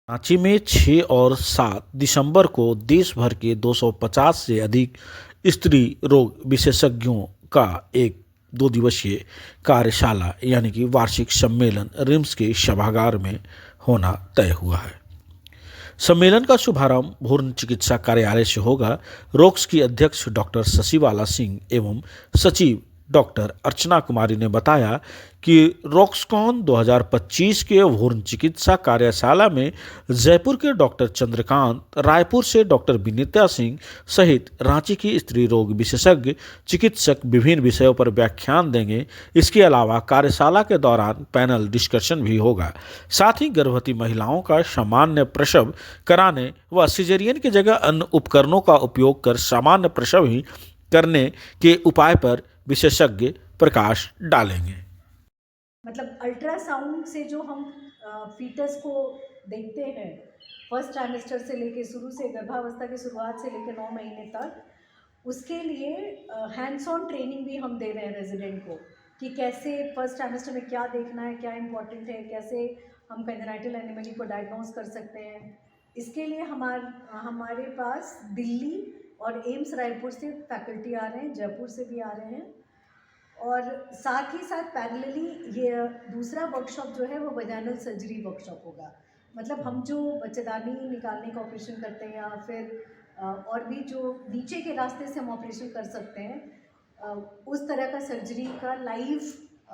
रांची में 6 और 7 दिसंबर को देश भर के 250 से अधिक स्त्री रोग विशेषज्ञों का एक 2 दिवसीय कार्यशाला यानी कि वार्षिक सम्मेलन रिम्स के सभागार में होना तय हुआ है। सम्मेलन का शुभारंभ भ्रूण चिकित्सा कार्यालय से होगा। रोक्स की अध्यक्ष डॉक्टर शशिबाला सिंह एवं सचिव डॉक्टर अर्चना कुमारी ने बताया कि रॉक्सकॉन 2025 के भ्रूण चिकित्सा कार्यशाला में जयपुर के डॉक्टर चंद्रकांत, रायपुर से डॉक्टर विनीता सिंह सहित रांची की स्त्री रोग विशेषज्ञ चिकित्सक विभिन्न विषयों पर व्याख्यान देंगे। इसके अलावा कार्यशाला के दौरान पैनल डिस्कशन भी होगा। साथ ही गर्भवती महिलाओं का सामान्य प्रसव कराने व सिजेरियन की जगह अन्य उपकरणों का उपयोग कर सामान्य प्रसव ही करने के उपाय पर विशेषज्ञ प्रकाश डालेंगे। मतलब अल्ट्रासाउंड से जो हम फीटस को देखते हैं फर्स्ट ट्राइमेस्टर से लेके शुरू से गर्भावस्था की शुरुआत से लेके 9 महीने तक, उसके लिए हैंड्स ऑन ट्रेनिंग भी हम दे रहे हैं रेजिडेंट को कि कैसे फर्स्ट ट्राइमेस्टर में क्या देखना है, क्या इम्पोर्टेंट है, कैसे हम कंजेनाइटल एनोमली को डायग्नोज कर सकते हैं। इसके लिए हमारे पास दिल्ली और एम्स रायपुर से फैकल्टी आ रहे हैं, जयपुर से भी आ रहे हैं। और साथ ही साथ पैरेलली ये दूसरा वर्कशॉप जो है वो वजाइनल सर्जरी वर्कशॉप होगा। मतलब हम जो बच्चेदानी निकालने का ऑपरेशन करते हैं या फिर और भी जो नीचे के रास्ते से हम ऑपरेशन कर सकते हैं, उस तरह का सर्जरी का लाइव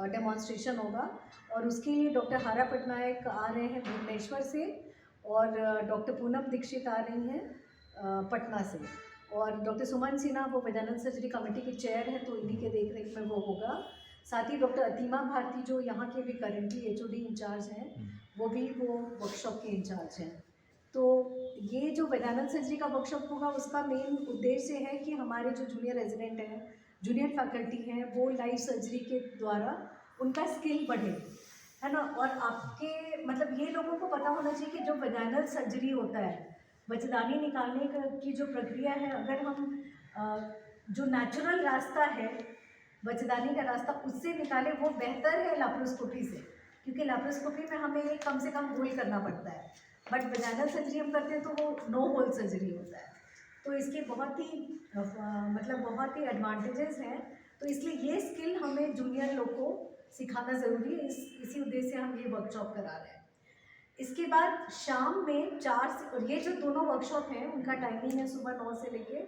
डेमोन्स्ट्रेशन होगा। और उसके लिए डॉक्टर हारा पटनायक आ रहे हैं भुवनेश्वर से और डॉक्टर पूनम दीक्षित आ रही हैं पटना से, और डॉक्टर सुमन सिन्हा वो वजाइनल सर्जरी कमेटी के चेयर हैं, तो इन्हीं के देख रेख में वो होगा। साथ ही डॉक्टर अतीमा भारती जो यहाँ के भी करेंटली एचओडी इंचार्ज हैं, वो वर्कशॉप के इंचार्ज हैं। तो ये जो वजाइनल सर्जरी का वर्कशॉप होगा उसका मेन उद्देश्य है कि हमारे जो जूनियर रेजिडेंट हैं, जूनियर फैकल्टी हैं, वो लाइव सर्जरी के द्वारा उनका स्किल बढ़े, है ना। और आपके मतलब ये लोगों को पता होना चाहिए कि जो वजाइनल सर्जरी होता है, बच्चेदानी निकालने की जो प्रक्रिया है, अगर हम जो नेचुरल रास्ता है बच्चेदानी का रास्ता उससे निकाले वो बेहतर है लैप्रोस्कोपी से, क्योंकि लैप्रोस्कोपी में हमें कम से कम होल करना पड़ता है, बट वजाइनल सर्जरी हम करते हैं तो वो नो होल सर्जरी होता है। तो इसके बहुत ही एडवांटेजेस हैं। तो इसलिए ये स्किल हमें जूनियर लोग को सिखाना ज़रूरी है। इसी उद्देश्य से हम ये वर्कशॉप करा रहे हैं। इसके बाद शाम में 4 से, और ये जो दोनों वर्कशॉप हैं उनका टाइमिंग है सुबह 9 से लेके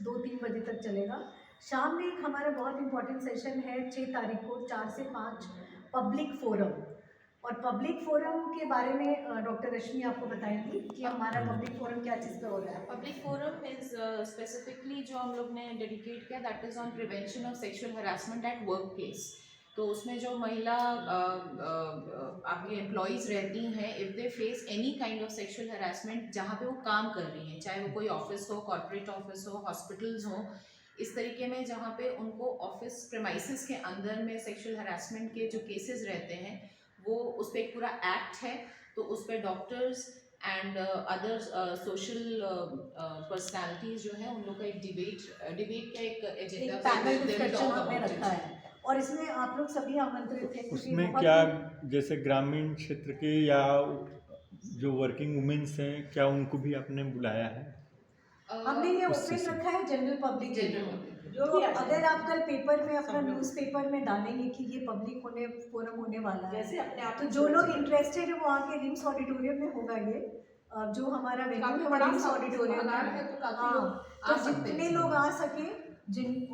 2-3 बजे तक चलेगा। शाम में एक हमारा बहुत इंपॉर्टेंट सेशन है 6 तारीख को 4 से 5 पब्लिक फोरम। और पब्लिक फोरम के बारे में डॉक्टर रश्मि आपको बताएंगी कि हमारा पब्लिक फोरम क्या चीज़ पे हो रहा है। पब्लिक फोरम इज स्पेसिफिकली जो हम लोग ने डेडिकेट किया, that is on prevention of sexual harassment at work place. तो उसमें जो महिला आपकी एम्प्लॉयज़ रहती हैं, if they face any kind of sexual harassment जहाँ पे वो काम कर रही हैं, चाहे वो कोई ऑफिस हो, कॉर्पोरेट ऑफिस हो, हॉस्पिटल्स हो, इस तरीके में जहाँ पे उनको ऑफिस प्रेमाइसिस के अंदर में सेक्सुअल हरासमेंट के जो केसेस रहते हैं, वो उस पर एक पूरा एक्ट है। तो उस पर doctors and other social personalities जो है उन लोग का एक डिबेट का एक एजेंडा पैनल डिस्कशन हमने रखा है, और इसमें आप लोग सभी आमंत्रित थे। उसमें क्या जैसे ग्रामीण क्षेत्र के या जो वर्किंग वुमेन्स हैं, क्या उनको भी आपने बुलाया है? हमने ये ओपन रखा है जनरल पब्लिक के लिए। जो अगर आप कल पेपर में अपना न्यूज़पेपर में डालेंगे कि ये पब्लिक फोरम होने वाला है, तो जो लोग इंटरेस्टेड है वो आके रिम्स ऑडिटोरियम में होगा। ये जो हमारा वेन्यू है वो रिम्स ऑडिटोरियम है। तो जितने लोग आ सके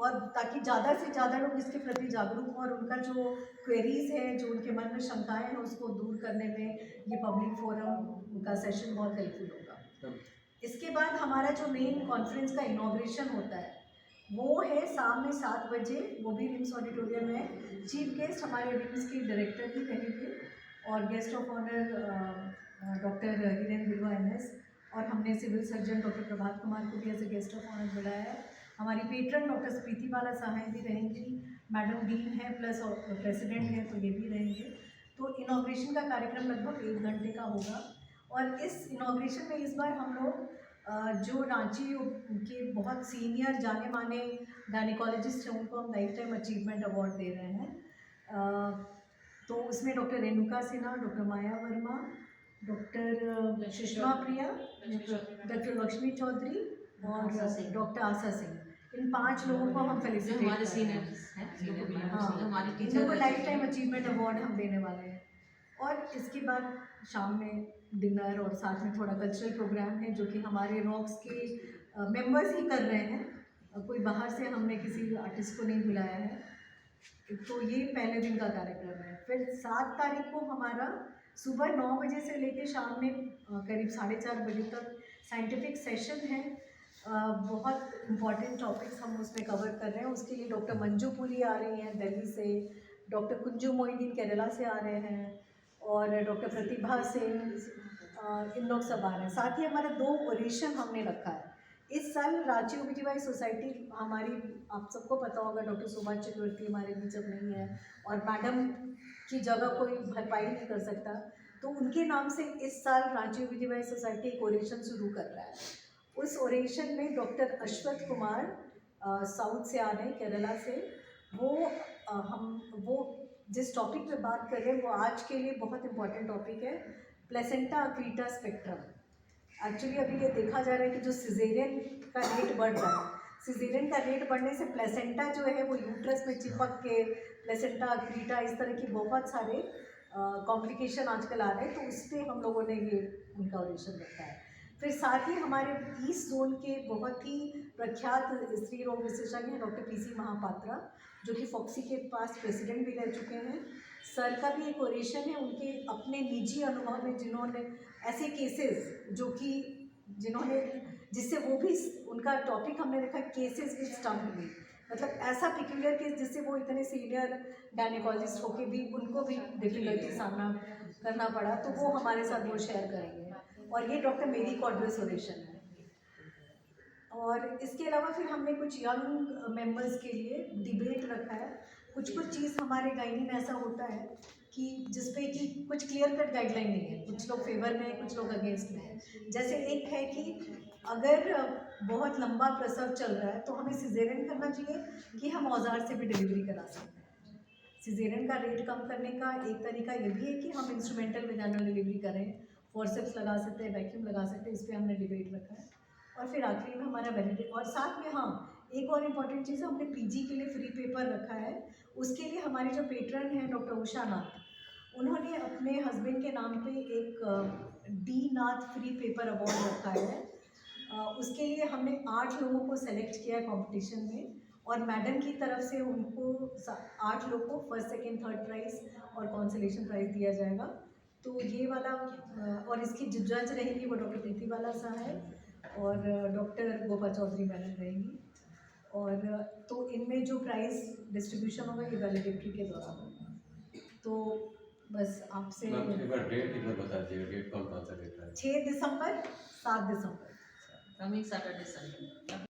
और ताकि ज़्यादा से ज़्यादा लोग इसके प्रति जागरूक हों और उनका जो क्वेरीज है, जो उनके मन में शंकाएं हैं, उसको दूर करने में ये पब्लिक फोरम का सेशन बहुत हेल्पफुल होगा। इसके बाद हमारा जो मेन कॉन्फ्रेंस का इनॉग्रेशन होता है वो है शाम में 7 बजे, वो भी रिम्स ऑडिटोरियम में। चीफ गेस्ट हमारे रिम्स के डायरेक्टर भी रहेंगे और guest of honour doctor Hiren Bilwa MS, और हमने civil surgeon doctor Prabhat Kumar को भी as a guest of honour बुलाया है। हमारी पेट्रन डॉक्टर स्प्रीति बाला साहेब भी रहेंगी, मैडम डीन है प्लस प्रेसिडेंट है, तो ये भी रहेंगे। तो इनॉग्रेशन का कार्यक्रम लगभग 1 घंटे का होगा। और इस इनॉग्रेशन में इस बार हम लोग जो रांची के बहुत सीनियर जाने माने गायनेकोलॉजिस्ट हैं उनको हम लाइफ टाइम अचीवमेंट अवार्ड दे रहे हैं। तो उसमें डॉक्टर रेणुका सिन्हा, डॉक्टर माया वर्मा, डॉक्टर सुषमा प्रिया, डॉक्टर लक्ष्मी चौधरी और डॉक्टर आशा सिंह। इन 5 लोगों को हम फेलिसिटेट हमारे कर रहे हैं। सीनियर्स हैं, सीनियर हाँ, मैडम, हमारी इन टीचर लोगों को लाइफ टाइम अचीवमेंट अवार्ड हम देने वाले हैं। और इसके बाद शाम में डिनर और साथ में थोड़ा कल्चरल प्रोग्राम है जो कि हमारे रॉक्स के मेंबर्स ही कर रहे हैं। कोई बाहर से हमने किसी आर्टिस्ट को नहीं बुलाया है। तो ये पहले दिन का कार्यक्रम है। फिर 7 तारीख को हमारा सुबह 9 बजे से लेकर शाम में करीब 4:30 बजे तक साइंटिफिक सेशन है। बहुत इम्पॉर्टेंट टॉपिक्स हम उसमें कवर कर रहे हैं। उसके लिए डॉक्टर मंजू पुरी आ रही हैं दिल्ली से, डॉक्टर कुंजू मोइनुद्दीन केरला से आ रहे हैं और डॉक्टर प्रतिभा सिंह, इन लोग सब आ रहे हैं। साथ ही हमारा 2 ओरेशन हमने रखा है। इस साल रांची ओबीजीवाई सोसाइटी हमारी, आप सबको पता होगा, डॉक्टर सुभाष चक्रवर्ती हमारे बीच अब नहीं है और मैडम की जगह कोई भरपाई नहीं कर सकता, तो उनके नाम से इस साल रांची ओबीजीवाई सोसाइटी एक ओरेशन शुरू कर रहा है। उस ओरेशन में डॉक्टर अश्वथ कुमार साउथ से आ रहे हैं, केरला से। वो जिस टॉपिक पे बात कर रहे हैं वो आज के लिए बहुत इंपॉर्टेंट टॉपिक है, प्लेसेंटा अक्रीटा स्पेक्ट्रम। एक्चुअली अभी ये देखा जा रहा है कि जो सिजेरियन का रेट बढ़ रहा है, सिजेरियन का रेट बढ़ने से प्लेसेंटा जो है वो यूट्रस में चिपक के प्लेसेंटा अक्रीटा इस तरह की बहुत सारे कॉम्प्लिकेशन आजकल आ रहे हैं, तो उस पर हम लोगों ने ये उनका ऑडिशन रखा है। फिर साथ ही हमारे ईस्ट जोन के बहुत ही प्रख्यात स्त्री रोग विशेषज्ञ हैं डॉक्टर पीसी महापात्रा, जो कि फॉक्सी के पास प्रेसिडेंट भी रह चुके हैं। सर का भी एक ओरेशन है उनके अपने निजी अनुभव में, जिन्होंने ऐसे केसेस जिससे वो भी, उनका टॉपिक हमने रखा केसेस विद स्टम्प में, मतलब ऐसा पिक्यूलियर केस जिससे वो इतने सीनियर गायनेकोलॉजिस्ट होके भी उनको भी डिफिकल्टी सामना करना पड़ा, तो वो हमारे साथ वो शेयर करेंगे। और ये डॉक्टर मेरी कॉर्डवेस ओरेशन है। और इसके अलावा फिर हमने कुछ यंग मेंबर्स के लिए डिबेट रखा है। कुछ चीज़ हमारे गाइनी में ऐसा होता है कि जिसपे कि कुछ क्लियर कट गाइडलाइन नहीं है, कुछ लोग फेवर में हैं, कुछ लोग अगेंस्ट में हैं। जैसे एक है कि अगर बहुत लंबा प्रसव चल रहा है तो हमें सिजेरियन करना चाहिए कि हम औजार से भी डिलीवरी करा सकते हैं। सिजेरियन का रेट कम करने का एक तरीका ये भी है कि हम इंस्ट्रूमेंटल वेजाइनल डिलीवरी करें, फोर्सेप्स लगा सकते हैं, वैक्यूम लगा सकते हैं, इस पर हमने डिबेट रखा है। और फिर आखिरी में हमारा वैलिडेट, और साथ में हाँ एक और इम्पॉर्टेंट चीज़, हमने पीजी के लिए फ्री पेपर रखा है। उसके लिए हमारे जो पेट्रन हैं डॉक्टर उषा नाथ, उन्होंने अपने हस्बैंड के नाम पे एक डी नाथ फ्री पेपर अवार्ड रखा है। उसके लिए हमने 8 लोगों को सेलेक्ट किया है कॉम्पिटिशन में, और मैडम की तरफ से उनको 8 लोगों को फर्स्ट सेकेंड थर्ड प्राइज़ और कॉन्सोलेशन प्राइज़ दिया जाएगा। तो ये वाला, और इसकी जो जज रहेंगी वो डॉक्टर प्रीति बाला साहब और डॉक्टर गोपा चौधरी मैडम रहेंगी। और तो इनमें जो प्राइज़ डिस्ट्रीब्यूशन होगा ये वैलिडिटी के दौरान होगा। तो बस आपसे एक बार डेट बता दीजिए, डेट कौन सा डेट है? 6 दिसंबर, 7 दिसंबर। Coming Saturday Sunday.